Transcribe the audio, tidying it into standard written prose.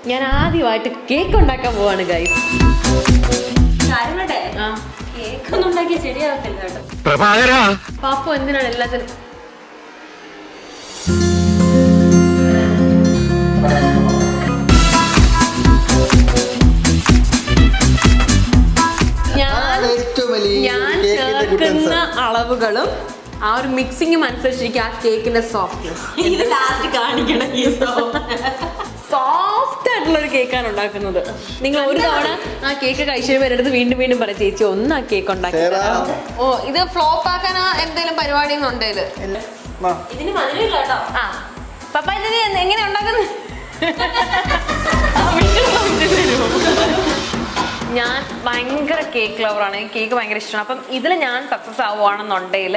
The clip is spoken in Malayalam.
ഞാൻ ആദ്യമായിട്ട് കേക്ക് ഉണ്ടാക്കാൻ പോവാണ് ഗൈസ്. കേക്കൊന്നും ഉണ്ടാക്കിയ ശരിയാവത്തില്ല കേട്ടോ. പാപ്പു എന്തിനാണ് എല്ലാത്തിനും ഞാൻ ചേർക്കുന്ന അളവുകളും ആ ഒരു മിക്സിങ്ങും അനുസരിച്ചിരിക്കും ആ കേക്കിന്റെ സോഫ്റ്റ്നെസ്. ഇത് ലാസ്റ്റ് കാണിക്കണം. സോഫ്റ്റ് ആയിട്ടുള്ള ഒരു കേക്കാണ് ഉണ്ടാക്കുന്നത്. നിങ്ങൾ ഒരു തവണ ആ കേക്ക് കഴിച്ചു വരരുത് വീണ്ടും വീണ്ടും പറയും ചേച്ചി ഒന്ന് ആ കേക്ക് ഉണ്ടാക്കി. ഓ ഇത് ഫ്ലോപ്പ് ആക്കാൻ എന്തെങ്കിലും പരിപാടി ഉണ്ട് ഇത്? ഇതിന് മധുരമില്ല കേട്ടോ. ആ പപ്പ ഇത് എങ്ങനെ ഉണ്ടാക്കുന്നത്? ഞാൻ ഭയങ്കര കേക്ക് ലവറാണ്. കേക്ക് ഭയങ്കര ഇഷ്ടമാണ്. അപ്പം ഇതിൽ ഞാൻ സക്സസ് ആവുകയാണെന്നുണ്ടെങ്കിൽ